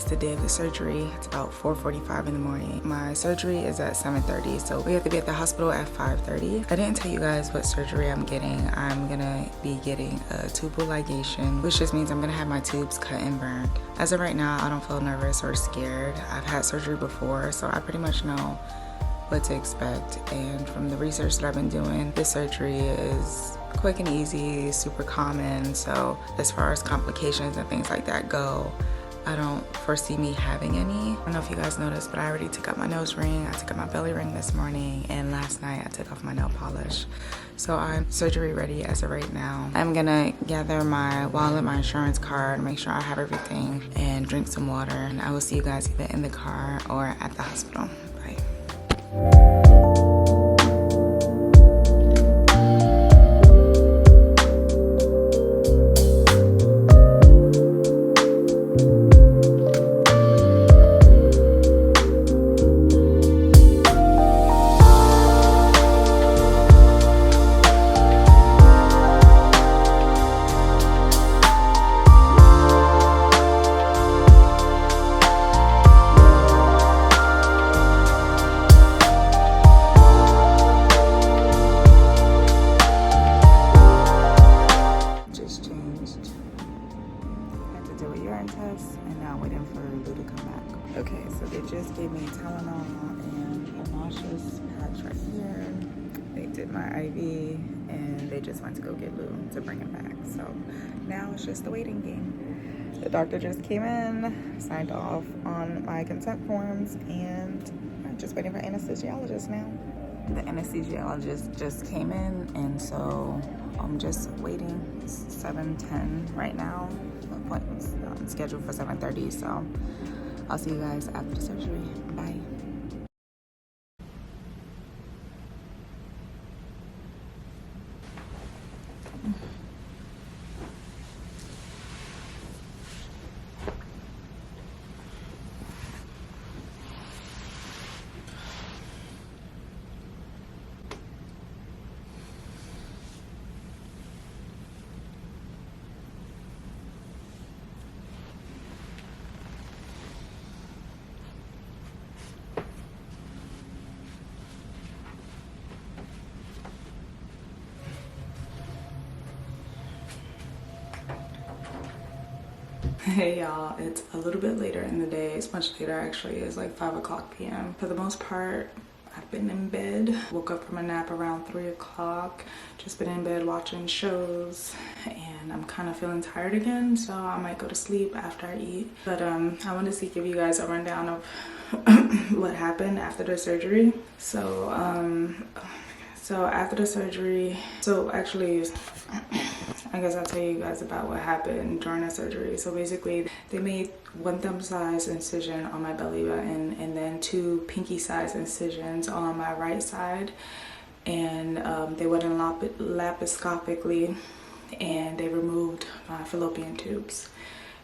is the day of the surgery. It's about 4:45 in the morning. My surgery is at 7:30, so we have to be at the hospital at 5:30. I didn't tell you guys what surgery I'm getting. I'm gonna be getting a tubal ligation, which just means I'm gonna have my tubes cut and burned. As of right now, I don't feel nervous or scared. I've had surgery before, so I pretty much know what to expect. And from the research that I've been doing, this surgery is quick and easy, super common. So as far as complications and things like that go, I don't foresee me having any. I don't know if you guys noticed, but I already took out my nose ring, I took out my belly ring this morning, and last night I took off my nail polish. So I'm surgery ready as of right now. I'm gonna gather my wallet, my insurance card, make sure I have everything, and drink some water. And I will see you guys either in the car or at the hospital. Bye. Test, and now waiting for Lou to come back. Okay, so they just gave me Tylenol and a nauseous patch right here. They did my IV and they just went to go get Lou to bring him back. So now it's just the waiting game. The doctor just came in, signed off on my consent forms, and I'm just waiting for anesthesiologist now. The anesthesiologist just came in, and so I'm just waiting. It's 7:10 right now. Appointment's scheduled for 7:30, so I'll see you guys after the surgery. Bye. Hey y'all, it's a little bit later in the day. It's much later actually. It's like 5:00 p.m. For the most part, I've been in bed. Woke up from a nap around 3 o'clock. Just been in bed watching shows, and I'm kind of feeling tired again, so I might go to sleep after I eat. But I wanted to give you guys a rundown of what happened after the surgery. So after the surgery, actually, I guess I'll tell you guys about what happened during the surgery. So basically, they made one thumb-size incision on my belly button and then 2 pinky-size incisions on my right side. And they went in laparoscopically, and they removed my fallopian tubes.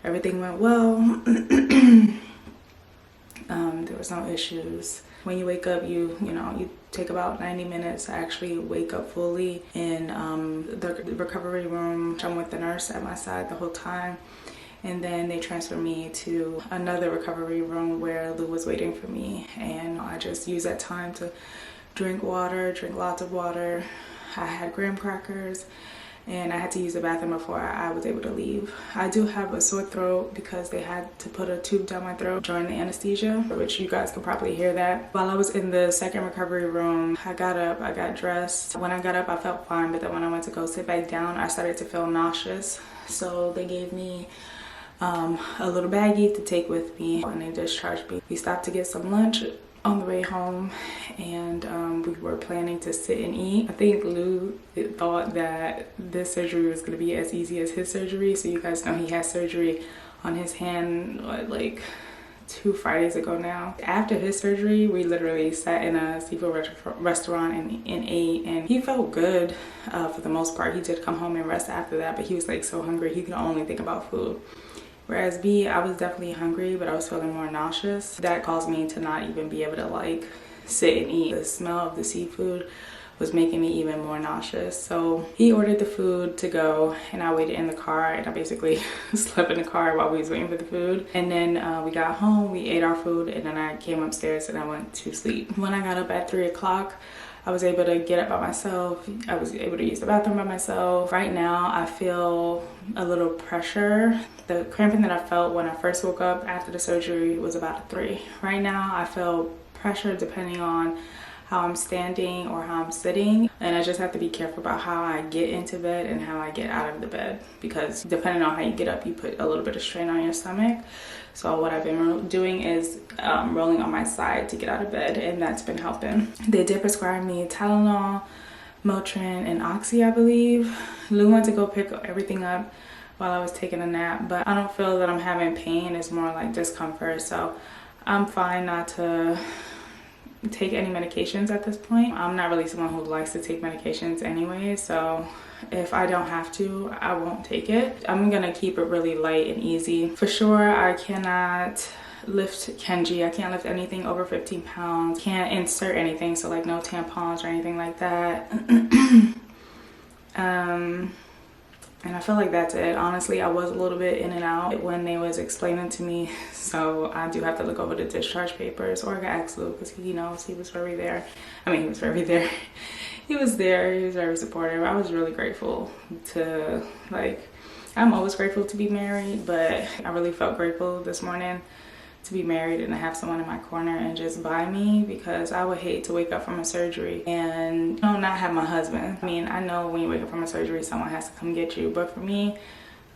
Everything went well. There was no issues. When you wake up, you take about 90 minutes to actually wake up fully in the recovery room. I'm with the nurse at my side the whole time, and then they transferred me to another recovery room where Lou was waiting for me, and I just used that time to drink lots of water. I had graham crackers, and I had to use the bathroom before I was able to leave. I do have a sore throat because they had to put a tube down my throat during the anesthesia, which you guys can probably hear that. While I was in the second recovery room, I got up, I got dressed. When I got up, I felt fine, but then when I went to go sit back down, I started to feel nauseous. So they gave me a little baggie to take with me, and they discharged me. We stopped to get some lunch on the way home, and we were planning to sit and eat. I think Lou thought that this surgery was going to be as easy as his surgery. So you guys know he had surgery on his hand like 2 Fridays ago now. After his surgery, we literally sat in a seafood restaurant and ate, and he felt good for the most part. He did come home and rest after that, but he was like so hungry he could only think about food. Whereas B, I was definitely hungry, but I was feeling more nauseous. That caused me to not even be able to like sit and eat. The smell of the seafood was making me even more nauseous. So he ordered the food to go and I waited in the car, and I basically slept in the car while we was waiting for the food. And then we got home, we ate our food, and then I came upstairs and I went to sleep. When I got up at 3 o'clock, I was able to get up by myself. I was able to use the bathroom by myself. Right now, I feel a little pressure. The cramping that I felt when I first woke up after the surgery was about a 3. Right now, I feel pressure depending on how I'm standing or how I'm sitting, and I just have to be careful about how I get into bed and how I get out of the bed, because depending on how you get up, you put a little bit of strain on your stomach. So what I've been doing is rolling on my side to get out of bed, and that's been helping. They did prescribe me Tylenol, Motrin, and Oxy, I believe. Lou went to go pick everything up while I was taking a nap, but I don't feel that I'm having pain. It's more like discomfort, so I'm fine not to take any medications at this point. I'm not really someone who likes to take medications anyway, so if I don't have to, I won't take it. I'm gonna keep it really light and easy. For sure, I cannot lift Kenji. I can't lift anything over 15 pounds. Can't insert anything, so like no tampons or anything like that. And I feel like that's it. Honestly, I was a little bit in and out when they was explaining to me, so I do have to look over the discharge papers, or I got asked Lou because he knows. He was very there. I mean, he was very there. He was there. He was very supportive. I was really grateful to, like, I'm always grateful to be married, but I really felt grateful this morning to be married and to have someone in my corner and just by me, because I would hate to wake up from a surgery and not have my husband. I mean, I know when you wake up from a surgery, someone has to come get you, but for me,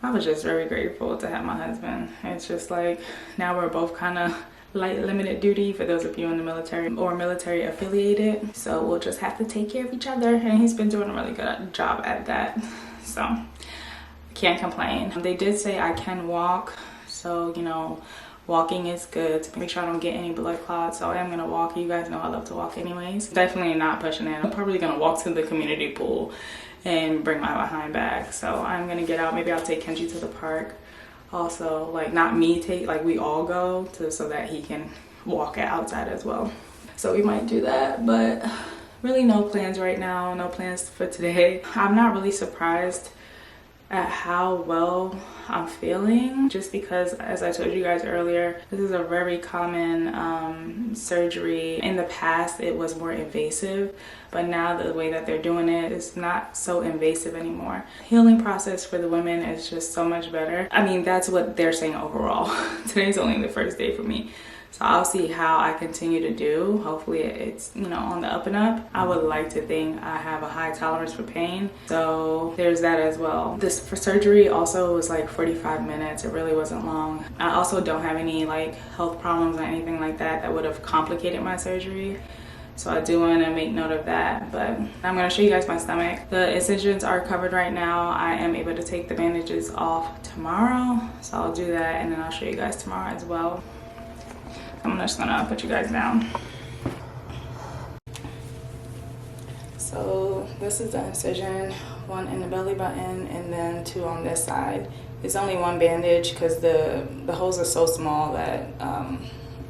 I was just very grateful to have my husband. It's just like, now we're both kind of light limited duty for those of you in the military or military affiliated, so we'll just have to take care of each other, and he's been doing a really good job at that, so can't complain. They did say I can walk, so walking is good to make sure I don't get any blood clots, so I am gonna walk. You guys know I love to walk anyways. Definitely not pushing it. I'm probably gonna walk to the community pool and bring my behind back. So I'm gonna get out. Maybe I'll take Kenji to the park. Also, like, not me take, like we all go to, so that he can walk outside as well. So we might do that, but really no plans right now. No plans for today. I'm not really surprised at how well I'm feeling, just because, as I told you guys earlier, this is a very common surgery. In the past it was more invasive, but now the way that they're doing it is not so invasive anymore. Healing process for the women is just so much better. I mean, that's what they're saying overall. Today's only the first day for me, so I'll see how I continue to do. Hopefully it's on the up and up. I would like to think I have a high tolerance for pain, so there's that as well. This for surgery also was like 45 minutes. It really wasn't long. I also don't have any like health problems or anything like that would have complicated my surgery, so I do want to make note of that. But I'm going to show you guys my stomach. The incisions are covered right now. I am able to take the bandages off tomorrow, so I'll do that, and then I'll show you guys tomorrow as well. I'm just gonna put you guys down. So this is the incision, 1 in the belly button and then 2 on this side. It's only 1 bandage because the holes are so small that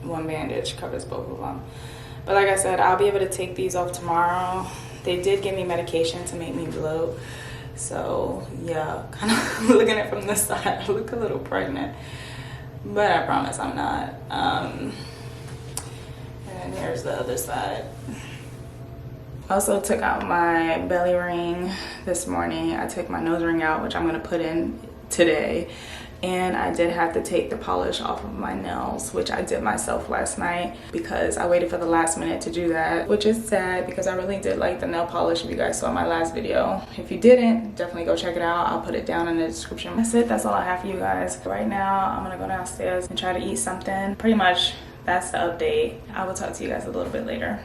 1 bandage covers both of them. But like I said, I'll be able to take these off tomorrow. They did give me medication to make me bloat. So yeah, kind of looking at it from this side, I look a little pregnant, but I promise I'm not. And here's the other side. I also took out my belly ring this morning. I took my nose ring out, which I'm gonna put in today. And I did have to take the polish off of my nails, which I did myself last night because I waited for the last minute to do that, which is sad because I really did like the nail polish. If you guys saw my last video, if you didn't, definitely go check it out. I'll put it down in the description. That's it. That's all I have for you guys. Right now, I'm gonna go downstairs and try to eat something. Pretty much, that's the update. I will talk to you guys a little bit later.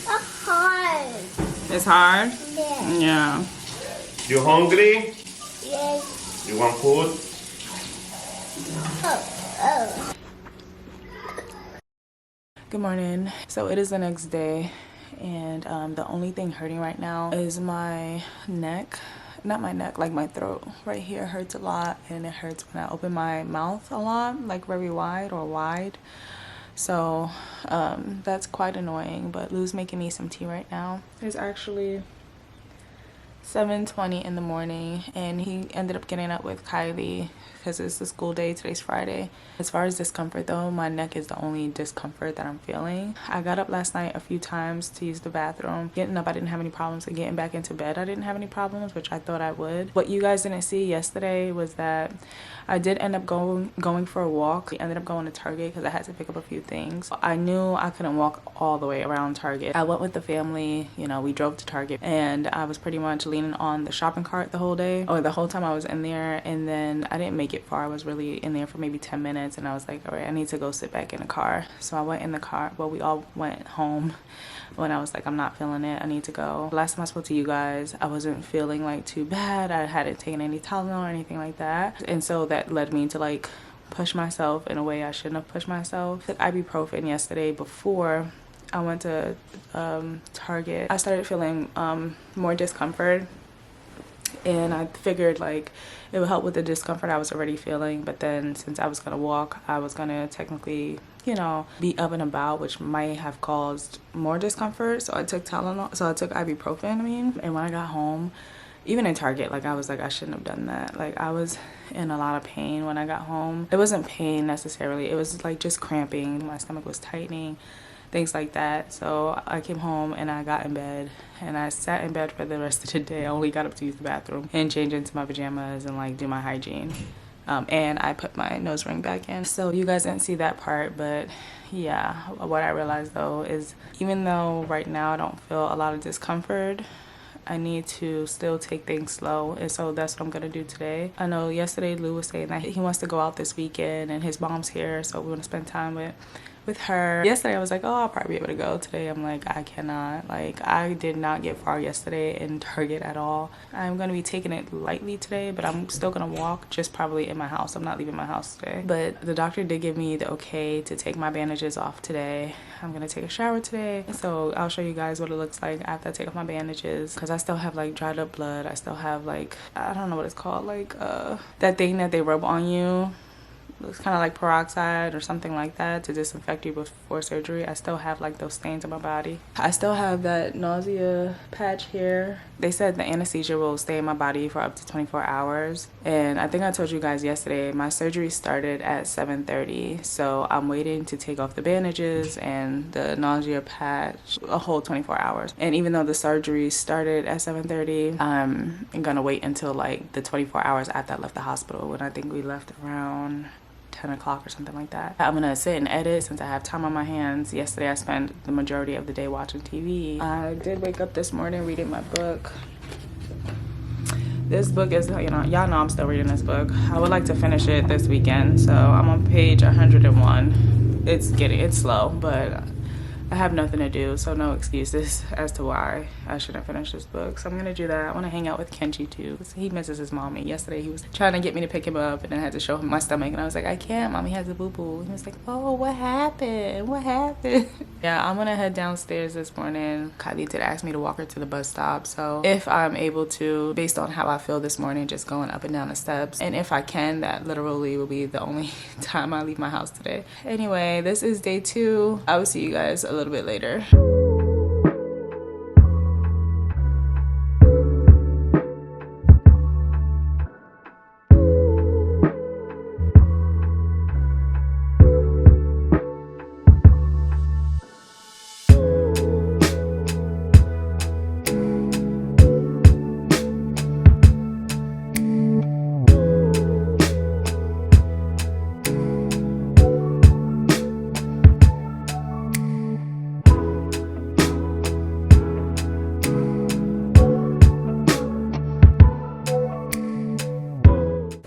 It's hard. It's hard? Yeah. Yeah. You hungry? Yes. You want food? Oh. Good morning. So it is the next day, and the only thing hurting right now is my neck. Not my neck, like my throat. Right here hurts a lot, and it hurts when I open my mouth a lot, like very wide or wide. So that's quite annoying, but Lou's making me some tea right now. It's actually 7:20 in the morning, and he ended up getting up with Kylie because it's the school day. Today's Friday. As far as discomfort though, my neck is the only discomfort that I'm feeling. I got up last night a few times to use the bathroom. Getting up, I didn't have any problems, and getting back into bed, I didn't have any problems, which I thought I would. What you guys didn't see yesterday was that I did end up going for a walk. We ended up going to Target because I had to pick up a few things. I knew I couldn't walk all the way around Target. I went with the family, you know, we drove to Target, and I was pretty much leaning on the shopping cart the whole day, or the whole time I was in there. And then I didn't make it far. I was really in there for maybe 10 minutes, and I was like, all right, I need to go sit back in the car. So I went in the car. Well, we all went home when I was like, I'm not feeling it, I need to go. Last time I spoke to you guys, I wasn't feeling like too bad. I hadn't taken any Tylenol or anything like that, and so that led me to like push myself in a way I shouldn't have pushed myself. I took ibuprofen yesterday before I went to Target. I started feeling more discomfort, and I figured like it would help with the discomfort I was already feeling. But then since I was gonna walk, I was gonna technically, you know, be up and about, which might have caused more discomfort. So I took Tylenol, so I took ibuprofen, and when I got home, even in Target, like I was like, I shouldn't have done that. Like I was in a lot of pain when I got home. It wasn't pain necessarily, it was like just cramping. My stomach was tightening, things like that. So I came home and I got in bed, and I sat in bed for the rest of the day. I only got up to use the bathroom and change into my pajamas and like do my hygiene. And I put my nose ring back in. So you guys didn't see that part, but yeah, what I realized though is even though right now I don't feel a lot of discomfort, I need to still take things slow, and so that's what I'm gonna do today. I know yesterday Lou was saying that he wants to go out this weekend, and his mom's here, so we want to spend time with her. Yesterday I was like, oh, I'll probably be able to go. Today I'm like, I cannot. Like I did not get far yesterday in Target at all. I'm gonna be taking it lightly today, but I'm still gonna walk, just probably in my house. I'm not leaving my house today. But the doctor did give me the okay to take my bandages off today. I'm gonna take a shower today, so I'll show you guys what it looks like after I take off my bandages, because I still have like dried up blood. I still have like, I don't know what it's called, like that thing that they rub on you. It's kind of like peroxide or something like that to disinfect you before surgery. I still have like those stains on my body. I still have that nausea patch here. They said the anesthesia will stay in my body for up to 24 hours. And I think I told you guys yesterday, my surgery started at 7:30. So I'm waiting to take off the bandages and the nausea patch a whole 24 hours. And even though the surgery started at 7:30, I'm gonna wait until like the 24 hours after I left the hospital, when I think we left around 10 o'clock or something like that. I'm gonna sit and edit since I have time on my hands. Yesterday I spent the majority of the day watching TV. I did wake up this morning reading my book. This book is, you know, y'all know I'm still reading this book. I would like to finish it this weekend, so I'm on page 101. It's slow, but I have nothing to do, so no excuses as to why I shouldn't finish this book. So I'm gonna do that. I want to hang out with Kenji too. He misses his mommy. Yesterday he was trying to get me to pick him up, and then I had to show him my stomach, and I was like, I can't, mommy has a boo-boo. He was like, oh, what happened? What happened? Yeah, I'm gonna head downstairs this morning. Kylie did ask me to walk her to the bus stop, so if I'm able to, based on how I feel this morning, just going up and down the steps, and if I can, that literally will be the only time I leave my house today. Anyway, this is day 2. I will see you guys a little bit later.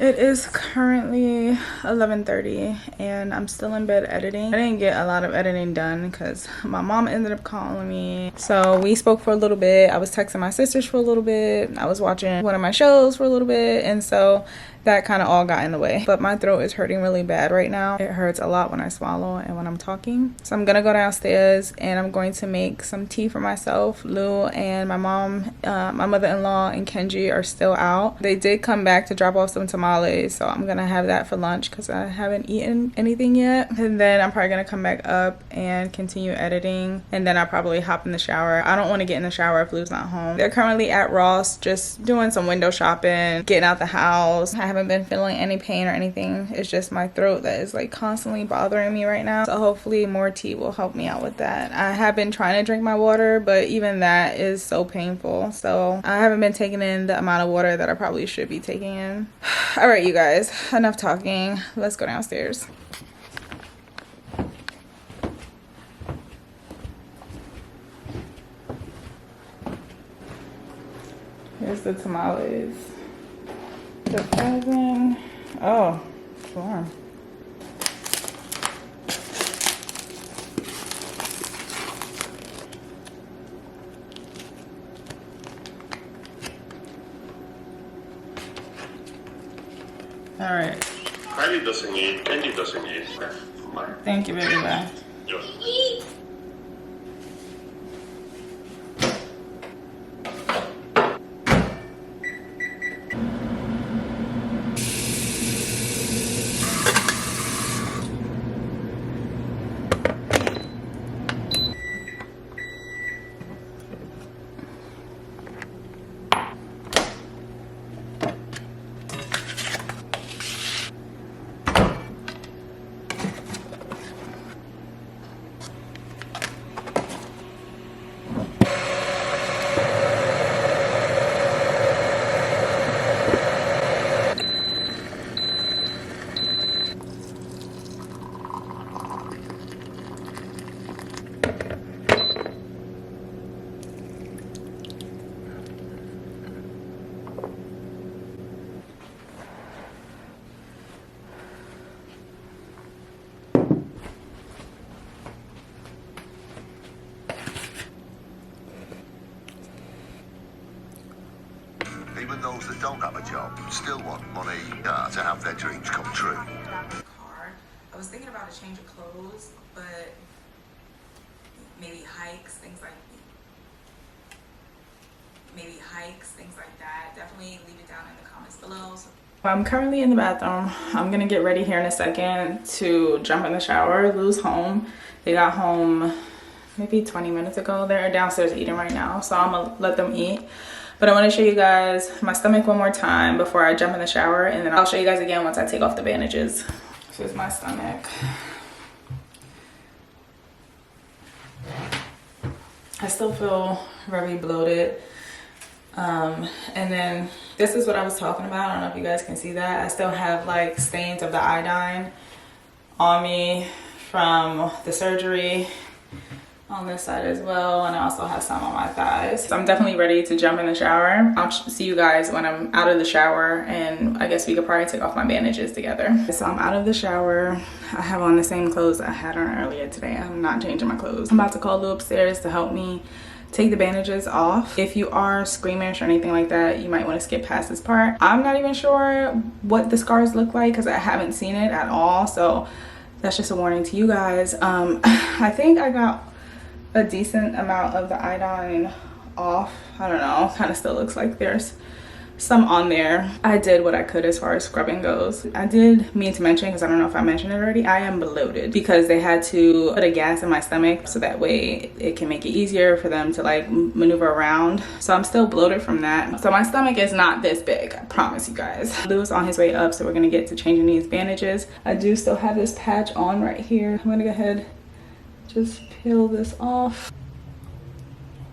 It is currently 11:30 and I'm still in bed editing. I didn't get a lot of editing done because my mom ended up calling me. So we spoke for a little bit. I was texting my sisters for a little bit. I was watching one of my shows for a little bit. And so that kind of all got in the way. But my throat is hurting really bad right now. It hurts a lot when I swallow and when I'm talking. So I'm gonna go downstairs and I'm going to make some tea for myself. Lou and my mom, my mother-in-law and Kenji are still out. They did come back to drop off some tamales, so I'm gonna have that for lunch because I haven't eaten anything yet. And then I'm probably gonna come back up and continue editing, and then I'll probably hop in the shower. I don't want to get in the shower if Lou's not home. They're currently at Ross just doing some window shopping, getting out the house. I haven't been feeling any pain or anything. It's just my throat that is like constantly bothering me right now. So hopefully more tea will help me out with that. I have been trying to drink my water, but even that is so painful. So I haven't been taking in the amount of water that I probably should be taking in. All right, you guys, enough talking. Let's go downstairs. Here's the tamales. The frozen. Oh, warm. All right. Kylie doesn't eat. Kenji doesn't eat. Thank you, baby. Bye. Yes. Even those that don't have a job still want money to have their dreams come true. I was thinking about a change of clothes, but maybe hikes, things like that. Definitely leave it down in the comments below. I'm currently in the bathroom. I'm gonna get ready here in a second to jump in the shower. Lou's home. They got home maybe 20 minutes ago. They're downstairs eating right now, so I'm gonna let them eat. But I want to show you guys my stomach one more time before I jump in the shower, and then I'll show you guys again once I take off the bandages. This is my stomach. I still feel very bloated. And then this is what I was talking about. I don't know if you guys can see that. I still have like stains of the iodine on me from the surgery on this side as well, and I also have some on my thighs. So I'm definitely ready to jump in the shower. I'll see you guys when I'm out of the shower, and I guess we could probably take off my bandages together. So I'm out of the shower. I have on the same clothes I had on earlier today. I'm not changing my clothes. I'm about to call Lou upstairs to help me take the bandages off. If you are squeamish or anything like that, you might want to skip past this part. I'm not even sure what the scars look like because I haven't seen it at all, so that's just a warning to you guys. I think I got a decent amount of the iodine off. I don't know, kind of still looks like there's some on there. I did what I could as far as scrubbing goes. I did mean to mention, because I don't know if I mentioned it already, I am bloated because they had to put a gas in my stomach so that way it can make it easier for them to like maneuver around. So I'm still bloated from that. So my stomach is not this big, I promise you guys. Lou's on his way up, so we're gonna get to changing these bandages. I do still have this patch on right here. I'm gonna go ahead, just peel this off.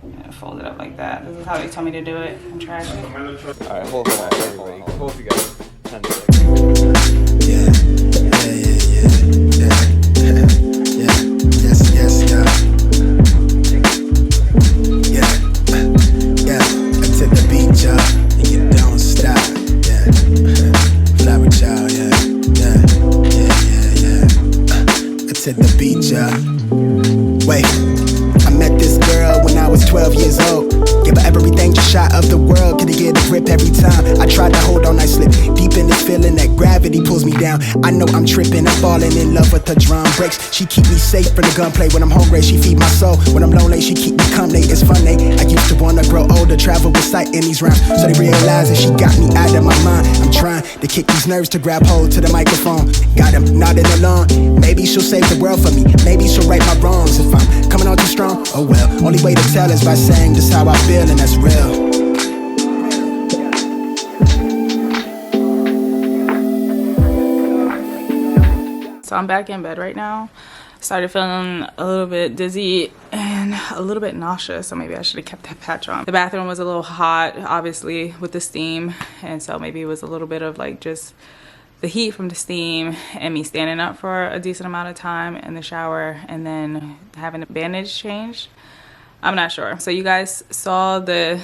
I'm gonna fold it up like that. This is how they tell me to do it. I'm trash it. Alright, hold on, everybody. Hold together. 10 seconds. Yeah. I took the beach up and you don't stop. Yeah. Flower child, I took the beach up. Wait. I met this girl when I was 12 years old. Gave her everything, just shot of the world, gonna get a grip every time. I try to hold on, I slip deep in this feeling that gravity pulls me down. I know I'm tripping, I'm falling in love with the drum breaks. She keep me safe from the gunplay when I'm hungry. She feed my soul when I'm lonely. She keep me company. It's funny. I used to wanna grow older, travel with sight in these rhymes, so they realize that she got me out of my mind. I'm trying to kick these nerves to grab hold to the microphone. Got him nodding along. Maybe she'll save the world for me. Maybe she'll right my wrongs if I'm coming on too strong. Oh well, only way to tell is by saying just how I feel, and that's real. So I'm back in bed right now. Started feeling a little bit dizzy and a little bit nauseous, so maybe I should have kept that patch on. The bathroom was a little hot, obviously, with the steam, and so maybe it was a little bit of like just the heat from the steam and me standing up for a decent amount of time in the shower and then having a bandage changed. I'm not sure. So you guys saw the,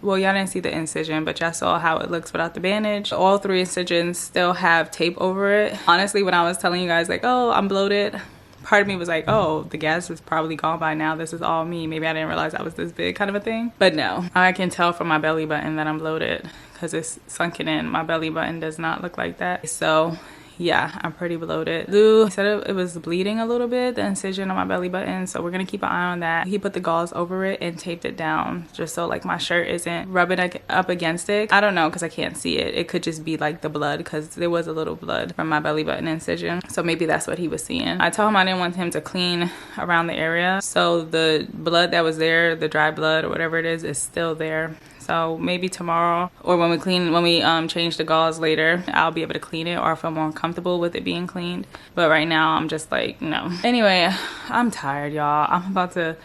well, y'all didn't see the incision, but y'all saw how it looks without the bandage. All 3 incisions still have tape over it. Honestly, when I was telling you guys like, oh, I'm bloated, part of me was like, oh, the gas is probably gone by now. This is all me. Maybe I didn't realize I was this big, kind of a thing. But no, I can tell from my belly button that I'm bloated because it's sunken in. My belly button does not look like that. So yeah, I'm pretty bloated. Lou said it was bleeding a little bit, the incision on my belly button, so we're gonna keep an eye on that. He put the gauze over it and taped it down just so like my shirt isn't rubbing up against it. I don't know because I can't see it. It could just be like the blood because there was a little blood from my belly button incision, so maybe that's what he was seeing. I told him I didn't want him to clean around the area, so the blood that was there, the dry blood or whatever it is still there. So maybe tomorrow or when we change the gauze later, I'll be able to clean it or feel more comfortable with it being cleaned. But right now I'm just like, no. Anyway, I'm tired, y'all. I'm about to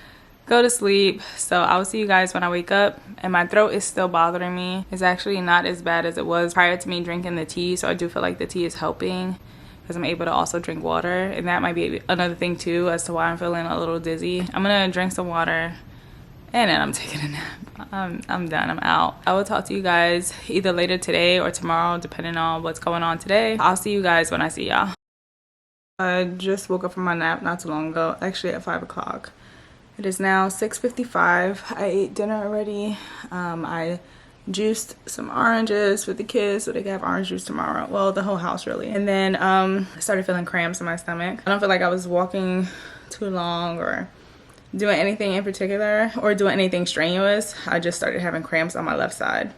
go to sleep. So I'll see you guys when I wake up. And my throat is still bothering me. It's actually not as bad as it was prior to me drinking the tea. So I do feel like the tea is helping because I'm able to also drink water. And that might be another thing too as to why I'm feeling a little dizzy. I'm gonna drink some water and then I'm taking a nap. I'm done, I'm out. I will talk to you guys either later today or tomorrow, depending on what's going on today. I'll see you guys when I see y'all. I just woke up from my nap not too long ago, actually at 5 o'clock. It is now 6:55. I ate dinner already. I juiced some oranges for the kids so they can have orange juice tomorrow. Well, the whole house really. And then I started feeling cramps in my stomach. I don't feel like I was walking too long or doing anything in particular or doing anything strenuous. I just started having cramps on my left side,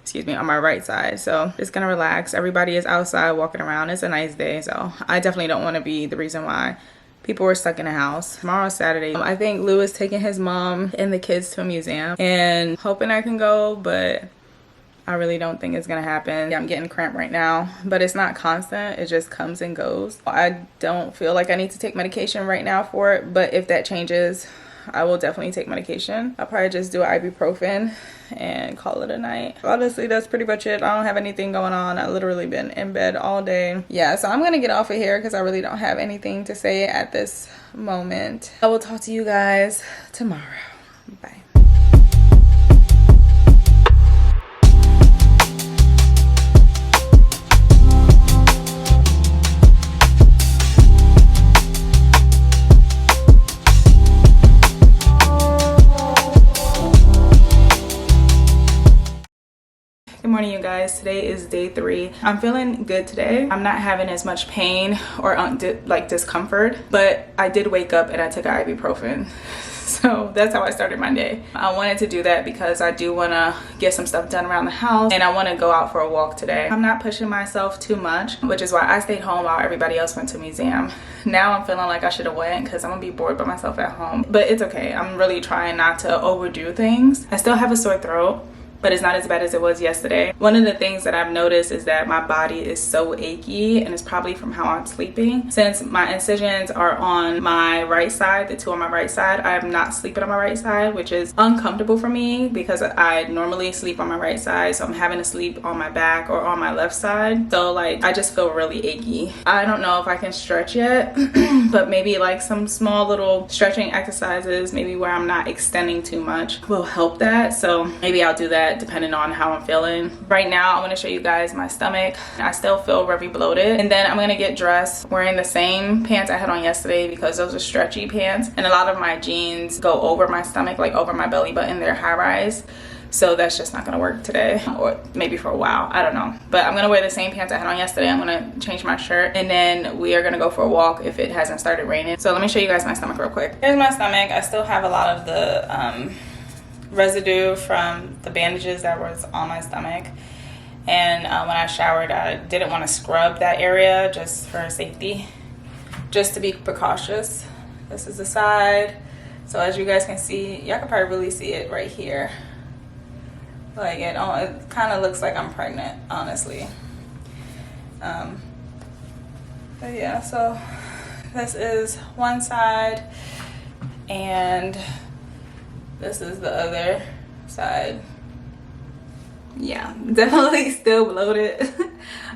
excuse me, on my right side. So just gonna relax. Everybody is outside walking around. It's a nice day, so I definitely don't want to be the reason why people were stuck in the house. Tomorrow's Saturday. I think Lou is taking his mom and the kids to a museum and hoping I can go, but I really don't think it's gonna happen. Yeah, I'm getting cramp right now, but it's not constant. It just comes and goes. I don't feel like I need to take medication right now for it, but if that changes, I will definitely take medication. I'll probably just do ibuprofen and call it a night. Honestly, that's pretty much it. I don't have anything going on. I've literally been in bed all day. Yeah, so I'm gonna get off of here because I really don't have anything to say at this moment. I will talk to you guys tomorrow. Bye. Good morning, you guys. Today is day 3. I'm feeling good today. I'm not having as much pain or like discomfort, but I did wake up and I took an ibuprofen. So that's how I started my day. I wanted to do that because I do want to get some stuff done around the house and I want to go out for a walk today. I'm not pushing myself too much, which is why I stayed home while everybody else went to the museum. Now I'm feeling like I should have went because I'm gonna be bored by myself at home, but it's okay. I'm really trying not to overdo things. I still have a sore throat, but it's not as bad as it was yesterday. One of the things that I've noticed is that my body is so achy, and it's probably from how I'm sleeping. Since my incisions are on my right side, the 2 on my right side, I'm not sleeping on my right side, which is uncomfortable for me because I normally sleep on my right side, so I'm having to sleep on my back or on my left side. So like, I just feel really achy. I don't know if I can stretch yet, but maybe like some small little stretching exercises, maybe where I'm not extending too much, will help that. So maybe I'll do that depending on how I'm feeling. Right now, I'm gonna show you guys my stomach. I still feel very bloated. And then I'm gonna get dressed wearing the same pants I had on yesterday because those are stretchy pants. And a lot of my jeans go over my stomach, like over my belly button. They're high rise. So that's just not gonna work today, or maybe for a while, I don't know. But I'm gonna wear the same pants I had on yesterday. I'm gonna change my shirt, and then we are gonna go for a walk if it hasn't started raining. So let me show you guys my stomach real quick. Here's my stomach. I still have a lot of the residue from the bandages that was on my stomach. And when I showered, I didn't want to scrub that area just for safety, just to be precautious. This is the side. So as you guys can see, y'all can probably really see it right here. Like it kind of looks like I'm pregnant, honestly. But yeah, so this is one side and this is the other side. Yeah, definitely still bloated,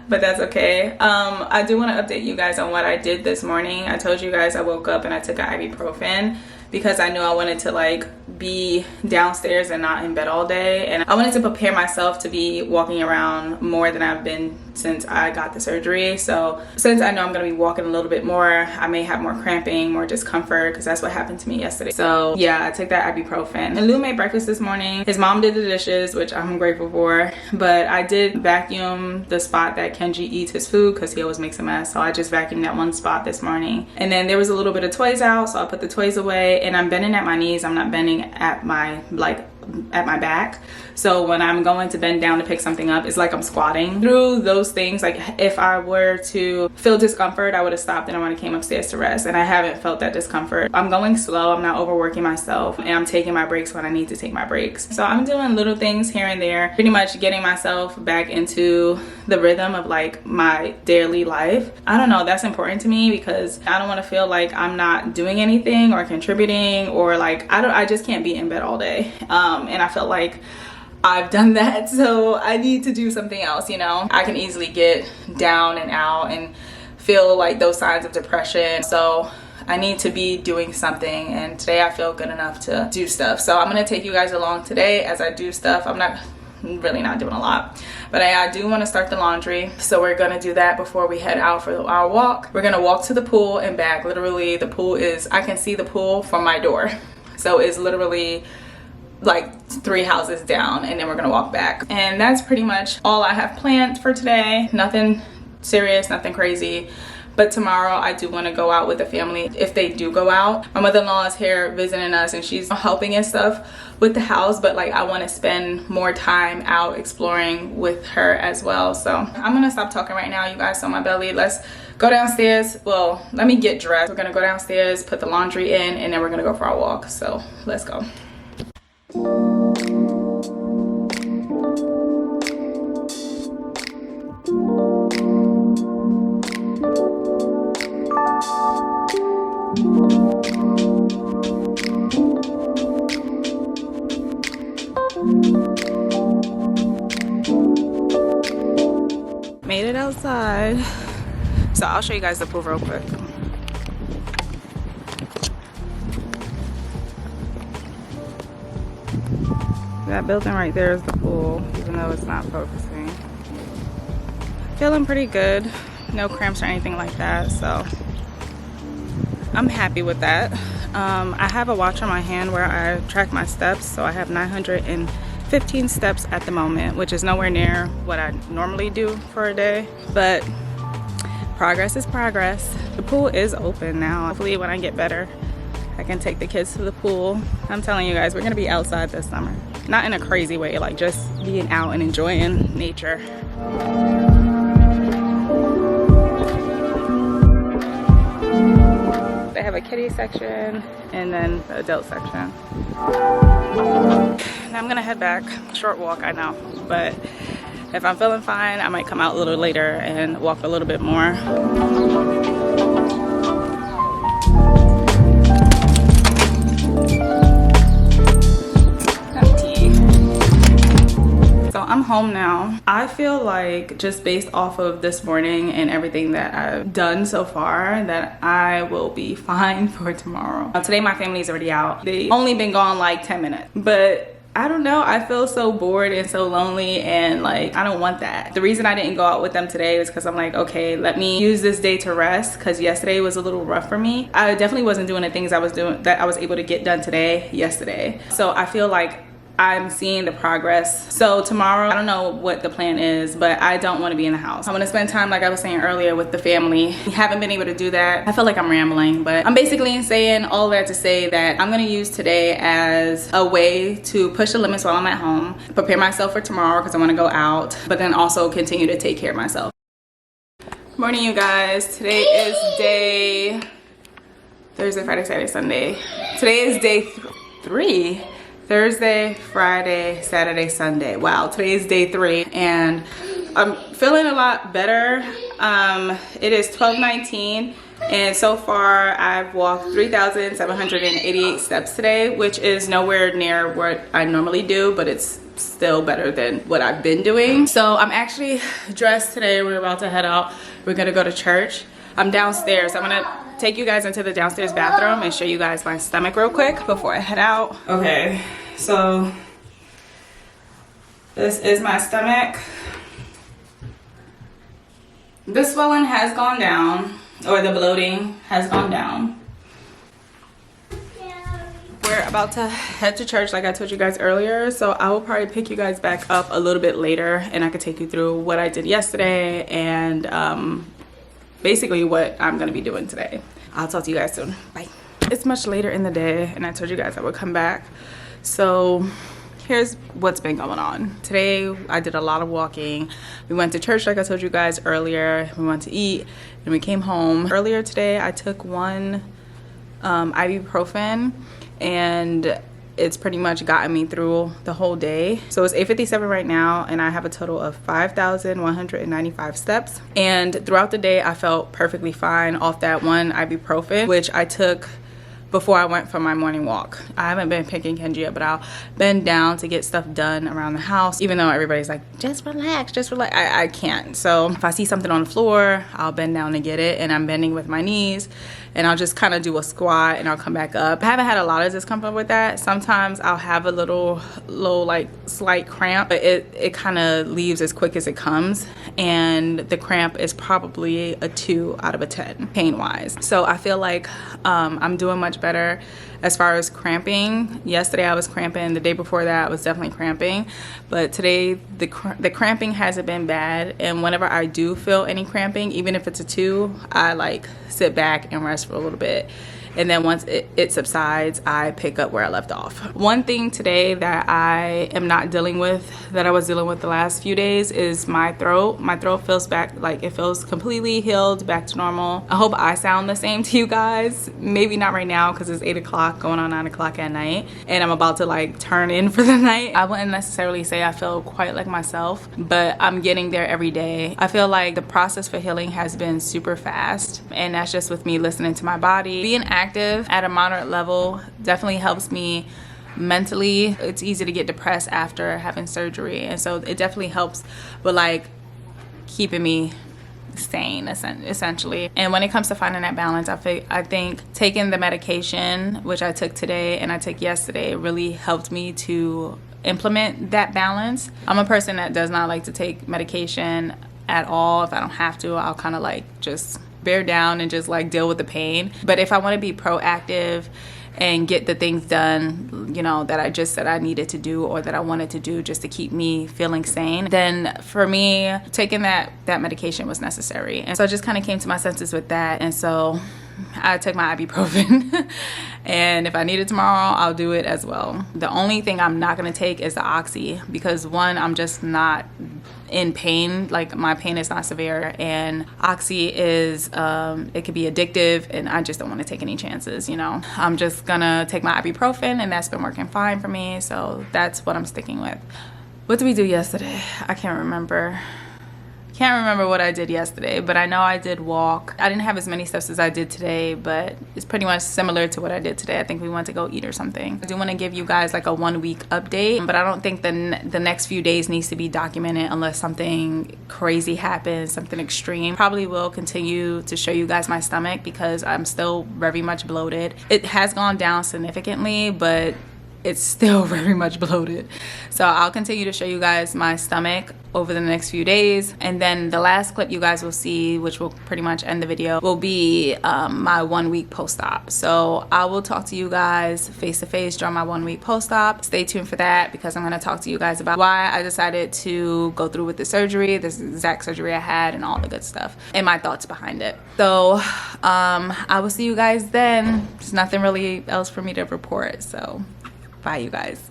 but that's okay. I do want to update you guys on what I did this morning. I told you guys I woke up and I took an ibuprofen because I knew I wanted to like be downstairs and not in bed all day, and I wanted to prepare myself to be walking around more than I've been since I got the surgery. So since I know I'm gonna be walking a little bit more, I may have more cramping, more discomfort, because that's what happened to me yesterday. So yeah, I took that ibuprofen. And Lou made breakfast this morning. His mom did the dishes, which I'm grateful for, but I did vacuum the spot that Kenji eats his food because he always makes a mess. So I just vacuumed that one spot this morning. And then there was a little bit of toys out, so I put the toys away, and I'm bending at my knees. I'm not bending at my back. So when I'm going to bend down to pick something up, it's like I'm squatting. Through those things, like if I were to feel discomfort, I would have stopped and I would have came upstairs to rest, and I haven't felt that discomfort. I'm going slow, I'm not overworking myself, and I'm taking my breaks when I need to take my breaks. So I'm doing little things here and there, pretty much getting myself back into the rhythm of like my daily life. I don't know, that's important to me because I don't want to feel like I'm not doing anything or contributing, or like I just can't be in bed all day. And I felt like I've done that, so I need to do something else, you know. I can easily get down and out and feel like those signs of depression, so I need to be doing something, and today I feel good enough to do stuff. So I'm gonna take you guys along today as I do stuff. I'm really not doing a lot, but I do want to start the laundry, so we're gonna do that before we head out for our walk. We're gonna walk to the pool and back. Literally, the pool is, I can see the pool from my door, so it's literally like 3 houses down, and then we're gonna walk back. And that's pretty much all I have planned for today. Nothing serious, nothing crazy. But tomorrow I do want to go out with the family if they do go out. My mother-in-law is here visiting us, and she's helping and stuff with the house, but like I want to spend more time out exploring with her as well. So I'm gonna stop talking right now, you guys, on my belly. Let's go downstairs. Well, let me get dressed. We're gonna go downstairs, put the laundry in, and then we're gonna go for our walk. So let's go. Made it outside, so I'll show you guys the pool real quick. That building right there is the pool, even though it's not focusing. Feeling pretty good, no cramps or anything like that, so I'm happy with that. I have a watch on my hand where I track my steps, so I have 915 steps at the moment, which is nowhere near what I normally do for a day, but progress is progress. The pool is open now. Hopefully when I get better, I can take the kids to the pool. I'm telling you guys, we're gonna be outside this summer. Not in a crazy way, like just being out and enjoying nature. They have a kiddie section and then the adult section. Now I'm gonna head back. Short walk, I know, but if I'm feeling fine, I might come out a little later and walk a little bit more. So I'm home now. I feel like just based off of this morning and everything that I've done so far that I will be fine for tomorrow. Today my family's already out. They only been gone like 10 minutes, but I don't know, I feel so bored and so lonely, and like I don't want that. The reason I didn't go out with them today is because I'm like, okay, let me use this day to rest, because yesterday was a little rough for me. I definitely wasn't doing the things I was doing that I was able to get done today yesterday. So I feel like I'm seeing the progress. So tomorrow, I don't know what the plan is, but I don't want to be in the house. I want to spend time, like I was saying earlier, with the family. We haven't been able to do that. I feel like I'm rambling, but I'm basically saying all that to say that I'm going to use today as a way to push the limits while I'm at home, prepare myself for tomorrow because I want to go out, but then also continue to take care of myself. Morning, you guys. Today is day Thursday, Friday, Saturday, Sunday. Today is day 3. Thursday, Friday, Saturday, Sunday. Wow, today is day 3 and I'm feeling a lot better. It is 12:19 and so far I've walked 3,788 steps today, which is nowhere near what I normally do, but it's still better than what I've been doing. So I'm actually dressed today. We're about to head out. We're gonna go to church. I'm downstairs. I'm gonna take you guys into the downstairs bathroom and show you guys my stomach real quick before I head out. Okay, so this is my stomach. The swelling has gone down, or the bloating has gone down. We're about to head to church like I told you guys earlier, so I will probably pick you guys back up a little bit later and I can take you through what I did yesterday and basically what I'm gonna be doing today. I'll talk to you guys soon. Bye. It's much later in the day and I told you guys I would come back. So here's what's been going on. Today I did a lot of walking. We went to church like I told you guys earlier. We went to eat and we came home. Earlier today I took one ibuprofen and it's pretty much gotten me through the whole day. So it's 8:57 right now and I have a total of 5,195 steps. And throughout the day I felt perfectly fine off that one ibuprofen, which I took before I went for my morning walk. I haven't been picking Kenji up, but I'll bend down to get stuff done around the house, even though everybody's like, just relax, just relax. I can't. So if I see something on the floor, I'll bend down to get it, and I'm bending with my knees, and I'll just kind of do a squat and I'll come back up. I haven't had a lot of discomfort with that. Sometimes I'll have a little like slight cramp, but it kind of leaves as quick as it comes, and the cramp is probably a 2 out of a 10 pain wise. So I feel like I'm doing much better as far as cramping. Yesterday I was cramping, the day before that I was definitely cramping, but today the cramping hasn't been bad, and whenever I do feel any cramping, even if it's a 2, I like sit back and rest for a little bit, and then once it subsides, I pick up where I left off. One thing today that I am not dealing with that I was dealing with the last few days is my throat. My throat feels back, like it feels completely healed, back to normal. I hope I sound the same to you guys. Maybe not right now because it's 8 o'clock going on 9 o'clock at night and I'm about to like turn in for the night. I wouldn't necessarily say I feel quite like myself, but I'm getting there every day. I feel like the process for healing has been super fast, and that's just with me listening to my body. Being active at a moderate level definitely helps me mentally. It's easy to get depressed after having surgery, and so it definitely helps with like keeping me sane essentially. And when it comes to finding that balance, I think taking the medication, which I took today and I took yesterday, really helped me to implement that balance. I'm a person that does not like to take medication at all. If I don't have to, I'll kind of like just bear down and just like deal with the pain. But if I want to be proactive and get the things done, you know, that I just said I needed to do or that I wanted to do just to keep me feeling sane, then for me, taking that medication was necessary. And so I just kind of came to my senses with that. And so I took my ibuprofen and if I need it tomorrow, I'll do it as well. The only thing I'm not going to take is the Oxy because one, I'm just not in pain. Like my pain is not severe, and Oxy is it could be addictive, and I just don't want to take any chances, you know. I'm just gonna take my ibuprofen, and that's been working fine for me, so that's what I'm sticking with. What did we do yesterday? I can't remember what I did yesterday, but I know I did walk. I didn't have as many steps as I did today, but it's pretty much similar to what I did today. I think we went to go eat or something. I do want to give you guys like a 1 week update, but I don't think the next few days needs to be documented unless something crazy happens, something extreme. Probably will continue to show you guys my stomach because I'm still very much bloated. It has gone down significantly, but it's still very much bloated. So I'll continue to show you guys my stomach over the next few days, and then the last clip you guys will see, which will pretty much end the video, will be my 1 week post-op. So I will talk to you guys face to face during my 1 week post-op. Stay tuned for that, because I'm going to talk to you guys about why I decided to go through with the surgery, this exact surgery I had, and all the good stuff, and my thoughts behind it. So I will see you guys then. There's nothing really else for me to report, so bye you guys.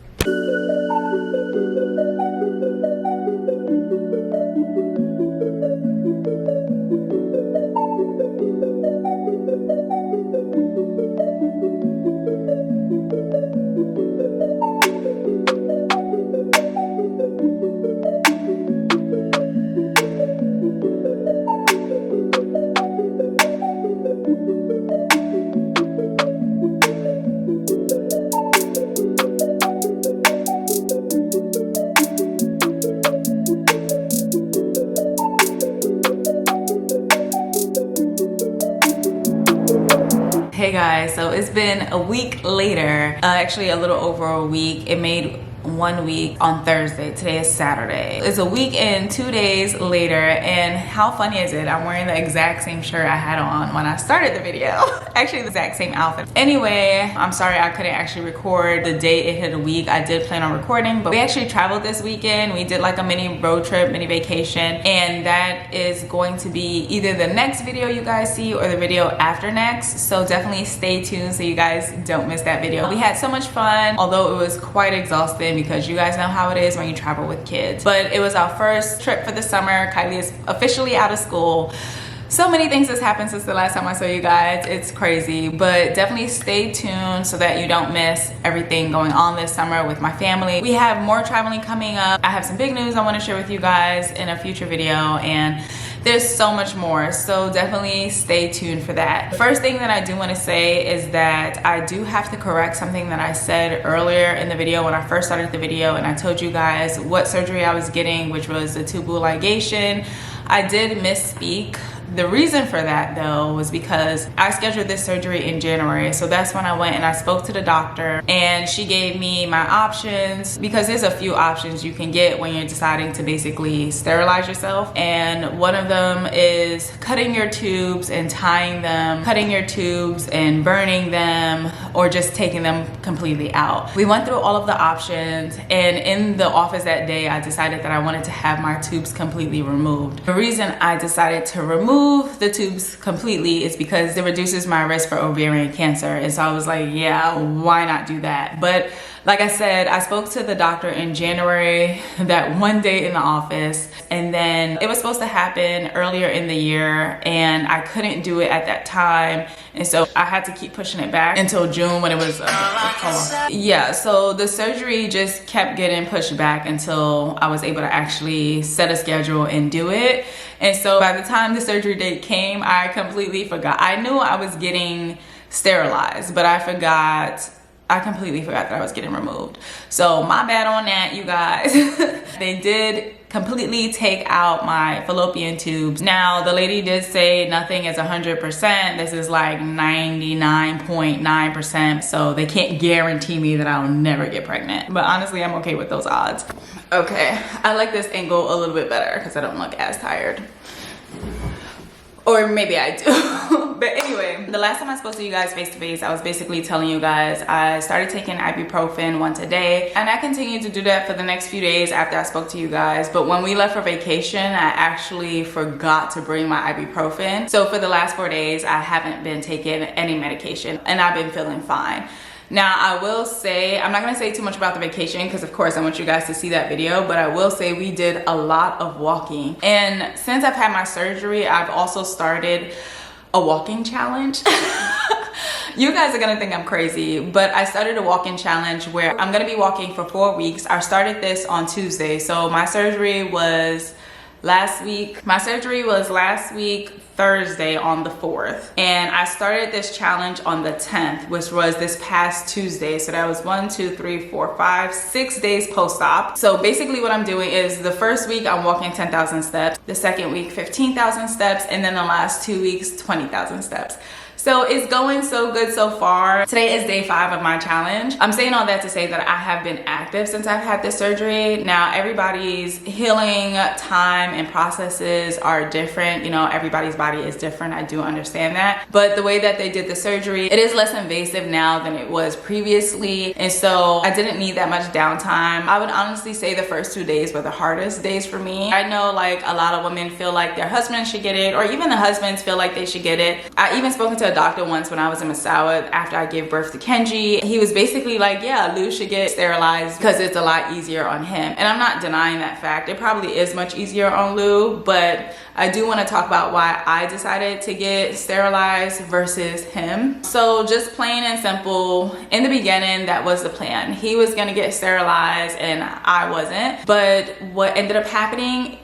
Hey guys, so it's been a week later, actually a little over a week. It made 1 week on Thursday. Today is Saturday. It's a week and 2 days later, and how funny is it? I'm wearing the exact same shirt I had on when I started the video. Actually, the exact same outfit. Anyway, I'm sorry I couldn't actually record the day it hit a week. I did plan on recording, but we actually traveled this weekend. We did like a mini road trip, mini vacation, and that is going to be either the next video you guys see or the video after next. So definitely stay tuned so you guys don't miss that video. We had so much fun, although it was quite exhausting, because you guys know how it is when you travel with kids. But it was our first trip for the summer. Kylie is officially out of school. So many things has happened since the last time I saw you guys. It's crazy, but definitely stay tuned so that you don't miss everything going on this summer with my family. We have more traveling coming up. I have some big news I want to share with you guys in a future video, and there's so much more, so definitely stay tuned for that. The first thing that I do want to say is that I do have to correct something that I said earlier in the video when I first started the video, and I told you guys what surgery I was getting, which was the tubal ligation. I did misspeak. The reason for that though was because I scheduled this surgery in January, so that's when I went and I spoke to the doctor, and she gave me my options, because there's a few options you can get when you're deciding to basically sterilize yourself, and one of them is cutting your tubes and tying them, cutting your tubes and burning them, or just taking them completely out. We went through all of the options, and in the office that day I decided that I wanted to have my tubes completely removed. The reason I decided to remove the tubes completely is because it reduces my risk for ovarian cancer, and so I was like, yeah, why not do that? But like I said, I spoke to the doctor in January, that one day in the office, and then it was supposed to happen earlier in the year, and I couldn't do it at that time, and so I had to keep pushing it back until June when it was yeah, so the surgery just kept getting pushed back until I was able to actually set a schedule and do it. And so by the time the surgery date came, I completely forgot. I knew I was getting sterilized, but I completely forgot that I was getting removed. So my bad on that, you guys. They did completely take out my fallopian tubes. Now, the lady did say nothing is 100%. This is like 99.9%. So they can't guarantee me that I'll never get pregnant. But honestly, I'm okay with those odds. Okay, I like this angle a little bit better because I don't look as tired. Or maybe I do. But anyway, the last time I spoke to you guys face to face, I was basically telling you guys I started taking ibuprofen once a day, and I continued to do that for the next few days after I spoke to you guys. But when we left for vacation, I actually forgot to bring my ibuprofen. So for the last 4 days, I haven't been taking any medication, and I've been feeling fine. Now, I will say, I'm not going to say too much about the vacation because of course I want you guys to see that video, but I will say we did a lot of walking. And since I've had my surgery, I've also started a walking challenge. You guys are gonna think I'm crazy, but I started a walking challenge where I'm gonna be walking for 4 weeks. I started this on Tuesday, so my surgery was last week. Thursday on the 4th, and I started this challenge on the 10th, which was this past Tuesday. So that was 6 days post-op. So basically what I'm doing is the first week I'm walking 10,000 steps, the second week 15,000 steps, and then the last 2 weeks 20,000 steps. So it's going so good so far. Today is day 5 of my challenge. I'm saying all that to say that I have been active since I've had this surgery. Now everybody's healing time and processes are different. You know, everybody's body is different. I do understand that. But the way that they did the surgery, it is less invasive now than it was previously. And so I didn't need that much downtime. I would honestly say the first 2 days were the hardest days for me. I know like a lot of women feel like their husbands should get it, or even the husbands feel like they should get it. I even spoken to a doctor once when I was in Masawa after I gave birth to Kenji. He was basically like, yeah, Lou should get sterilized because it's a lot easier on him. And I'm not denying that fact. It probably is much easier on Lou, but I do want to talk about why I decided to get sterilized versus him. So just plain and simple, in the beginning, that was the plan. He was going to get sterilized and I wasn't. But what ended up happening,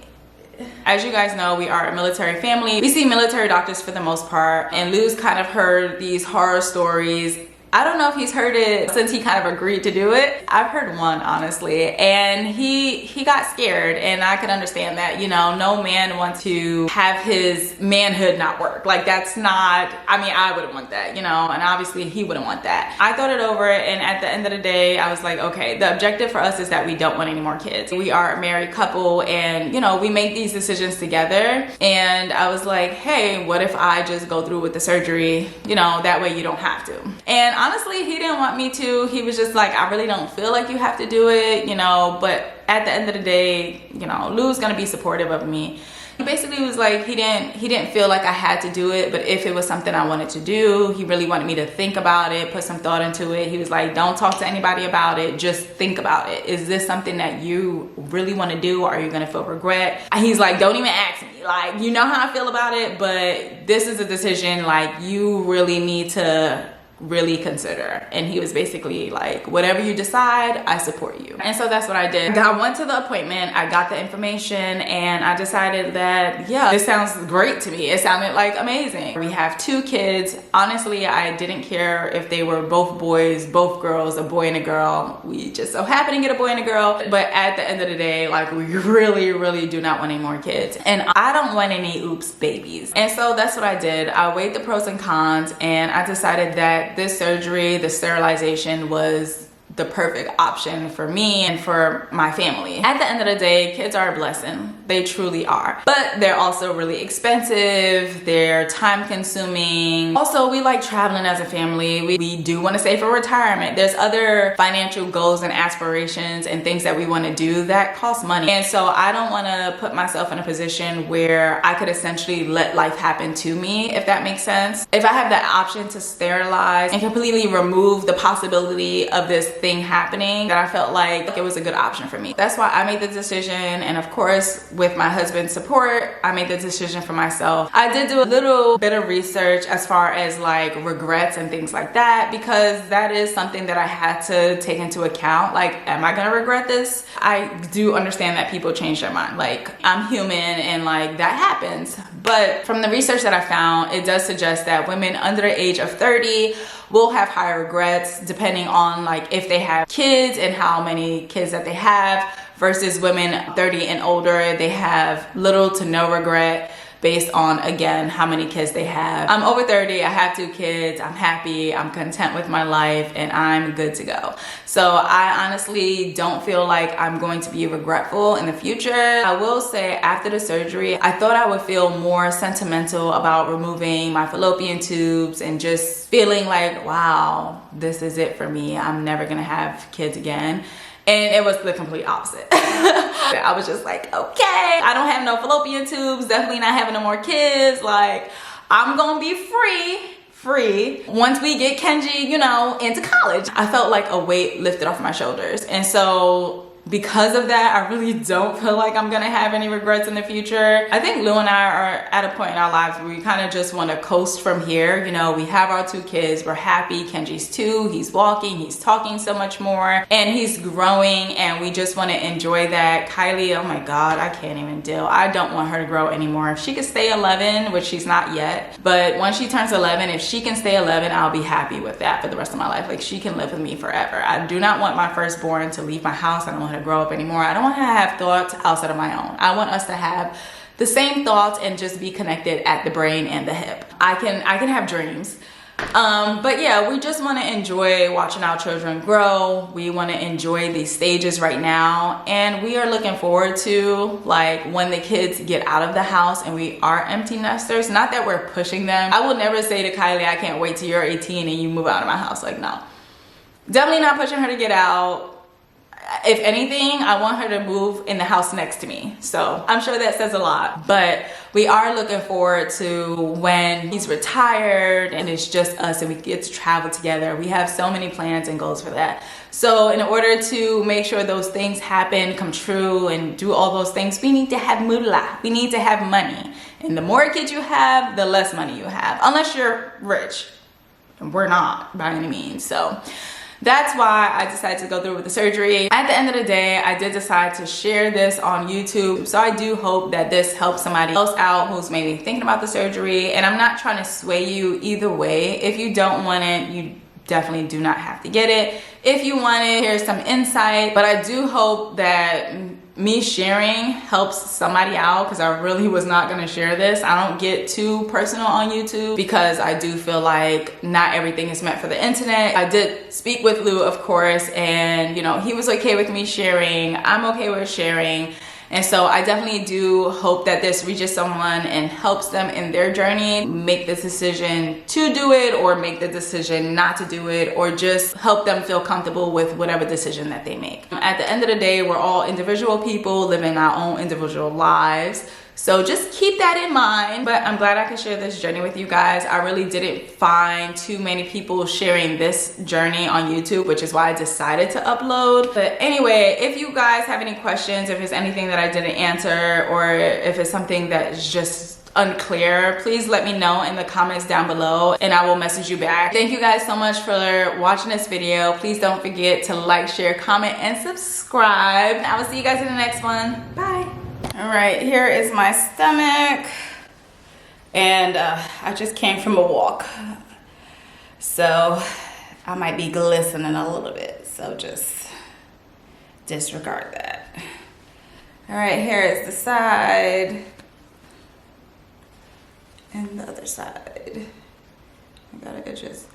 as you guys know, we are a military family. We see military doctors for the most part, and Lou's kind of heard these horror stories. I don't know if he's heard it since he kind of agreed to do it. I've heard one, honestly, and he got scared, and I could understand that. You know, no man wants to have his manhood not work. Like, that's not, I mean, I wouldn't want that, you know, and obviously he wouldn't want that. I thought it over, and at the end of the day, I was like, okay, the objective for us is that we don't want any more kids. We are a married couple, and, you know, we make these decisions together, and I was like, hey, what if I just go through with the surgery? You know, that way you don't have to. And honestly, he didn't want me to. He was just like, I really don't feel like you have to do it, you know, but at the end of the day, you know, Lou's gonna be supportive of me. He basically was like, he didn't feel like I had to do it, but if it was something I wanted to do, he really wanted me to think about it, put some thought into it. He was like, don't talk to anybody about it, just think about it. Is this something that you really want to do, or are you gonna feel regret? And he's like, don't even ask me, like, you know how I feel about it, but this is a decision like you really need to really consider. And he was basically like, whatever you decide, I support you. And so that's what I did. I went to the appointment, I got the information, and I decided that, yeah, this sounds great to me. It sounded like amazing. We have 2 kids. Honestly, I didn't care if they were both boys, both girls, a boy and a girl. We just so happened to get a boy and a girl. But at the end of the day, like, we really do not want any more kids. And I don't want any oops babies. And so that's what I did. I weighed the pros and cons, and I decided that this surgery, the sterilization, was the perfect option for me and for my family. At the end of the day, kids are a blessing. They truly are. But they're also really expensive. They're time consuming. Also, we like traveling as a family. We do want to save for retirement. There's other financial goals and aspirations and things that we want to do that cost money. And so I don't want to put myself in a position where I could essentially let life happen to me, if that makes sense. If I have the option to sterilize and completely remove the possibility of this thing happening, that I felt like it was a good option for me. That's why I made the decision, and of course with my husband's support, I made the decision for myself. I did do a little bit of research as far as like regrets and things like that, because that is something that I had to take into account. Like, am I gonna regret this? I do understand that people change their mind. Like, I'm human and like that happens. But from the research that I found, it does suggest that women under the age of 30 will have higher regrets depending on like if they have kids and how many kids that they have, versus women 30 and older, they have little to no regret based on, again, how many kids they have. I'm over 30, I have 2 kids, I'm happy, I'm content with my life, and I'm good to go. So I honestly don't feel like I'm going to be regretful in the future. I will say after the surgery, I thought I would feel more sentimental about removing my fallopian tubes and just feeling like, wow, this is it for me. I'm never gonna have kids again. And it was the complete opposite. I was just like, okay, I don't have no fallopian tubes, definitely not having no more kids. Like, I'm gonna be free once we get Kenji, you know, into college. I felt like a weight lifted off my shoulders. And so because of that, I really don't feel like I'm gonna have any regrets in the future. I think Lou and I are at a point in our lives where we kind of just want to coast from here. You know, we have our 2 kids, we're happy. Kenji's 2, he's walking, he's talking so much more, and he's growing, and we just want to enjoy that. Kylie, oh my God, I can't even deal. I don't want her to grow anymore. If she could stay 11, which she's not yet, but once she turns 11, if she can stay 11, I'll be happy with that for the rest of my life. Like, she can live with me forever. I do not want my firstborn to leave my house. I don't want her to grow up anymore. I don't want her to have thoughts outside of my own. I want us to have the same thoughts and just be connected at the brain and the hip. I can have dreams. But yeah, we just want to enjoy watching our children grow. We want to enjoy these stages right now, and we are looking forward to like when the kids get out of the house and we are empty nesters. Not that we're pushing them. I will never say to Kylie, I can't wait till you're 18 and you move out of my house. Like, no, definitely not pushing her to get out. If anything, I want her to move in the house next to me. So I'm sure that says a lot, but we are looking forward to when he's retired and it's just us and we get to travel together. We have so many plans and goals for that. So in order to make sure those things happen, come true, and do all those things, we need to have moolah. We need to have money. And the more kids you have, the less money you have, unless you're rich. And we're not by any means. So that's why I decided to go through with the surgery. At the end of the day, I did decide to share this on YouTube. So I do hope that this helps somebody else out who's maybe thinking about the surgery. And I'm not trying to sway you either way. If you don't want it, you definitely do not have to get it. If you want it, here's some insight. But I do hope that me sharing helps somebody out, because I really was not going to share this. I don't get too personal on YouTube because I do feel like not everything is meant for the internet. I did speak with Lou, of course, and you know, he was okay with me sharing. I'm okay with sharing. And so I definitely do hope that this reaches someone and helps them in their journey make the decision to do it, or make the decision not to do it, or just help them feel comfortable with whatever decision that they make. At the end of the day, we're all individual people living our own individual lives. So just keep that in mind. But I'm glad I could share this journey with you guys. I really didn't find too many people sharing this journey on YouTube, which is why I decided to upload. But anyway, if you guys have any questions, if there's anything that I didn't answer, or if it's something that is just unclear, please let me know in the comments down below and I will message you back. Thank you guys so much for watching this video. Please don't forget to like, share, comment, and subscribe. I will see you guys in the next one. Bye. All right, here is my stomach, and I just came from a walk, so I might be glistening a little bit, so just disregard that. All right, here is the side and the other side. I gotta adjust.